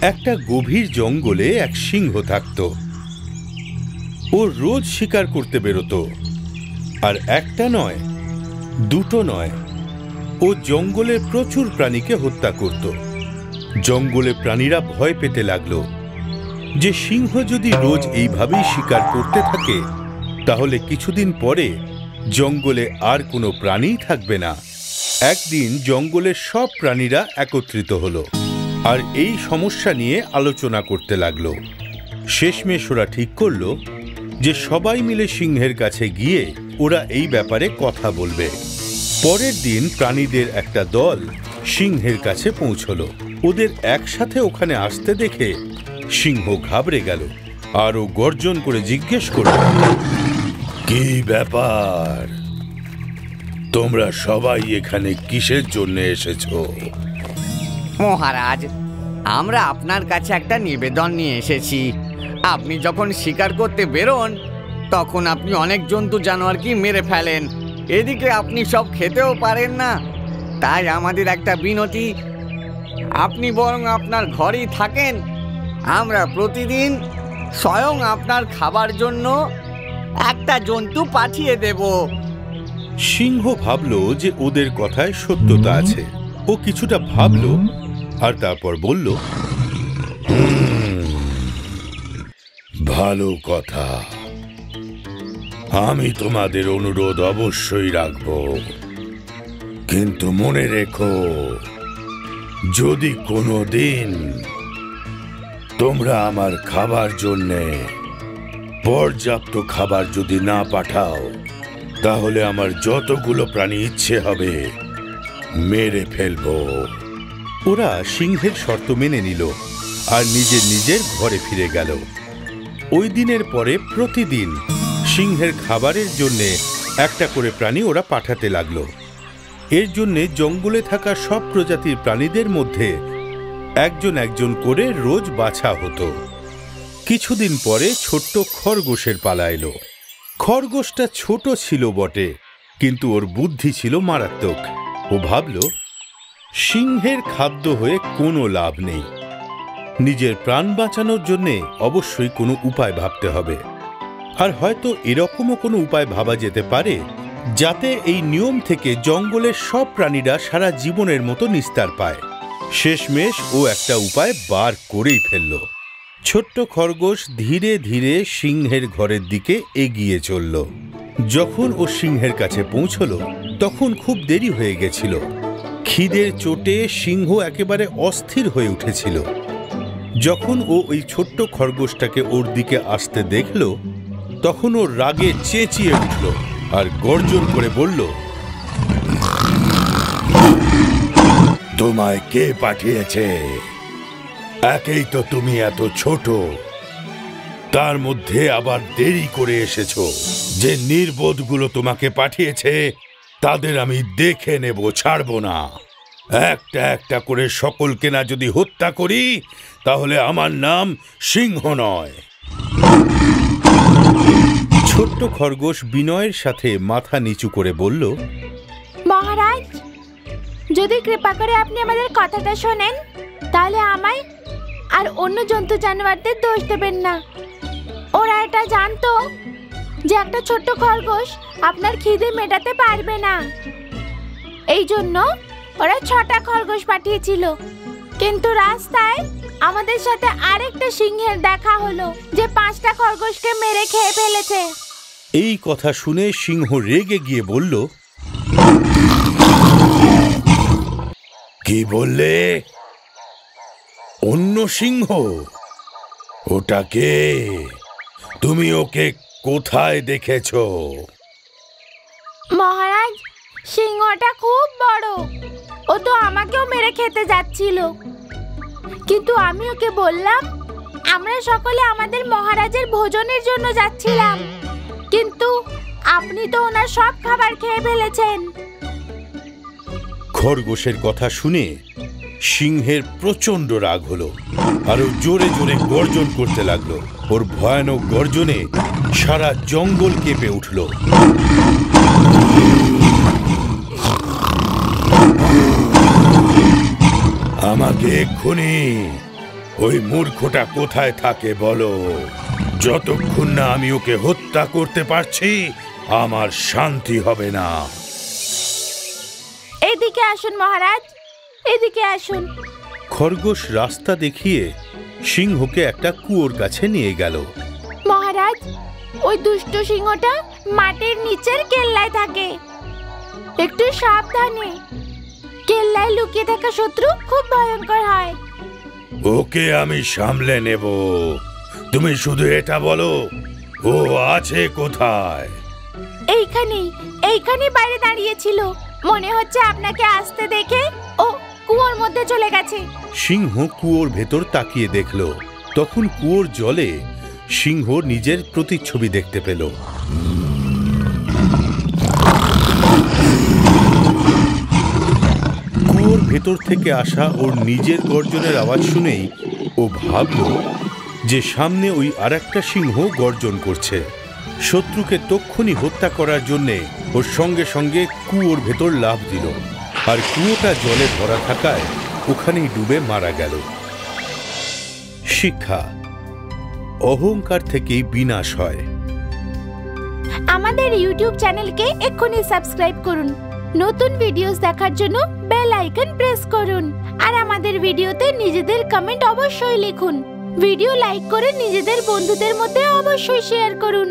একটা গভীর জঙ্গলে এক সিংহ থাকত। ও রোজ শিকার করতে বেরোতো, আর একটা নয়, দুটো নয়, ও জঙ্গলের প্রচুর প্রাণীকে হত্যা করত। জঙ্গলে প্রাণীরা ভয় পেতে লাগলো যে সিংহ যদি রোজ এইভাবেই শিকার করতে থাকে তাহলে কিছুদিন পরে জঙ্গলে আর কোনো প্রাণীই থাকবে না। একদিন জঙ্গলের সব প্রাণীরা একত্রিত হলো আর এই সমস্যা নিয়ে আলোচনা করতে লাগলো। শেষমেশ ওরা ঠিক করলো যে সবাই মিলে সিংহের কাছে গিয়ে ওরা এই ব্যাপারে কথা বলবে। পরের দিন প্রাণীদের একটা দল সিংহের কাছে পৌঁছলো। ওদের একসাথে ওখানে আসতে দেখে সিংহ ঘাবড়ে গেল আর ও গর্জন করে জিজ্ঞেস করল, কি ব্যাপার? তোমরা সবাই এখানে কিসের জন্য এসেছো? মহারাজ, আমরা আপনার কাছে একটা নিবেদন নিয়ে এসেছি। আপনি যখন শিকার করতে বেরোন তখন আপনি অনেক জন্তু জানোয়ারকে মেরে ফেলেন, এদিকে আপনি সব খেতেও পারেন না। তাই আমাদের একটা বিনতি, আপনি বরং আপনার ঘরেই থাকেন। আমরা প্রতিদিন স্বয়ং আপনার খাবার জন্য একটা জন্তু পাঠিয়ে দেব। সিংহ ভাবল যে ওদের কথায় সত্যতা আছে। ও কিছুটা ভাবল আর তারপর বলল, ভালো কথা, আমি তোমাদের অনুরোধ অবশ্যই রাখব, কিন্তু মনে রেখো, যদি কোনো দিন তোমরা আমার খাবার জন্যে পর্যাপ্ত খাবার যদি না পাঠাও তাহলে আমার যতগুলো প্রাণী ইচ্ছে হবে মেরে ফেলবো। ওরা সিংহের শর্ত মেনে নিল আর নিজের নিজের ঘরে ফিরে গেল। ওই দিনের পরে প্রতিদিন সিংহের খাবারের জন্যে একটা করে প্রাণী ওরা পাঠাতে লাগলো। এর জন্যে জঙ্গলে থাকা সব প্রজাতির প্রাণীদের মধ্যে একজন একজন করে রোজ বাছা হতো। কিছুদিন পরে ছোট্ট খরগোশের পালা এলো। খরগোশটা ছোট ছিল বটে, কিন্তু ওর বুদ্ধি ছিল মারাত্মক। ও ভাবল, সিংহের খাদ্য হয়ে কোনো লাভ নেই, নিজের প্রাণ বাঁচানোর জন্যে অবশ্যই কোনো উপায় ভাবতে হবে। আর হয়তো এরকমও কোনো উপায় ভাবা যেতে পারে যাতে এই নিয়ম থেকে জঙ্গলের সব প্রাণীরা সারা জীবনের মতো নিস্তার পায়। শেষমেশ ও একটা উপায় বার করেই ফেলল। ছোট্ট খরগোশ ধীরে ধীরে সিংহের ঘরের দিকে এগিয়ে চলল। যখন ও সিংহের কাছে পৌঁছল তখন খুব দেরি হয়ে গেছিল। খিদের চোটে সিংহ একেবারে অস্থির হয়ে উঠেছিল। যখন ও ওই ছোট্ট খরগোশটাকে ওর দিকে আসতে দেখল তখন ও রাগে চেঁচিয়ে উঠল আর গর্জন করে বলল, তোমায় কে পাঠিয়েছে? একেই তো তুমি এত ছোট, তার মধ্যে আবার দেরি করে এসেছো। যে নির্বোধগুলো তোমাকে পাঠিয়েছে তাদের আমি দেখে নেব, ছাড়ব না। একটা একটা করে সকলকে না যদি হত্যা করি তাহলে আমার নাম সিংহ নয়। ছোট্ট খরগোশ বিনয়ের সাথে মাথা নিচু করে বলল, মহারাজ, যদি কৃপা করে আপনি আমাদের কথাটা শোনেন তাহলে আমায় আর অন্য জন্তু জানোয়ারদের দোষ দেবেন না। ওরা এটা জানতো যে একটা ছোট্ট খরগোশ আপনার খিদে মেটাতে পারবে না, এই জন্য ওরা 6টা খরগোশ পাঠিয়েছিল। কিন্তু রাস্তায় আমাদের সাথে আরেকটা সিংহের দেখা হলো যে 5টা খরগোশকে মেরে খেয়ে ফেলেছে। এই কথা শুনে সিংহ রেগে গিয়ে বলল, কি বললে? অন্য সিংহ? ওটাকে? তুমি ওকে কোথায় দেখেছো? মহারাজ, সিংহটা খুব বড়, ও তো আমাকেও মেরে খেতে যাচ্ছিল। কিন্তু আমি ওকে বললাম আমরা সকলে আমাদের মহারাজের ভোজনের জন্য যাচ্ছিলাম, কিন্তু আপনি তো ওনার সব খাবার খেয়ে ফেলেছেন। খরগোশের কথা শুনে সিংহের প্রচন্ড রাগ হলো আর ও জোরে জোরে গর্জন করতে লাগলো। ওর ভয়ানক গর্জনে সারা জঙ্গল কেঁপে উঠল। আমাকে এক্ষুনি ওই মূর্খটা কোথায় থাকে বলো। যতক্ষণ না আমি ওকে হত্যা করতে পারছি আমার শান্তি হবে না। এদিকে আসুন মহারাজ, এদিকে আসুন। খরগোশ রাস্তা দেখিয়ে সিংহকে একটা কুয়োর কাছে নিয়ে গেল। মহারাজ, ওই দুষ্ট সিংহটা মাটির নিচের কেল্লায় থাকে, একটু সাবধানে। কেল্লায় লুকিয়ে থাকা শত্রু খুব ভয়ঙ্কর হয়। ওকে আমি সামলে নেব। তুমি শুধু এটা বলো, ও আছে কোথায়? এইখানে বাইরে দাঁড়িয়েছিল। মনে হচ্ছে আপনাকে আসতে দেখে ও কুয়োর মধ্যে চলে গেছে। সিংহ কুয়োর ভেতর তাকিয়ে দেখল। তখন কুয়োর জলে সিংহ নিজের প্রতিচ্ছবি দেখতে পেল। কুয়োর ভেতর থেকে আসা ওর নিজের গর্জনের আওয়াজ শুনেই ও ভাবল যে সামনে ওই আরেকটা সিংহ গর্জন করছে। শত্রুকে তক্ষুনি হত্যা করার জন্যে ওর সঙ্গে সঙ্গে কুয়োর ভেতর লাফ দিল, আর কুয়োটা জলে ভরা থাকায় ওখানেই ডুবে মারা গেল। শিক্ষা: অহংকার থেকেই বিনাশ হয়। আমাদের ইউটিউব চ্যানেলকে এক্ষুনি সাবস্ক্রাইব করুন। নতুন ভিডিওস দেখার জন্য বেল আইকন প্রেস করুন। আর আমাদের ভিডিওতে নিজেদের কমেন্ট অবশ্যই লিখুন। ভিডিও লাইক করে নিজেদের বন্ধুদের মধ্যে অবশ্যই শেয়ার করুন।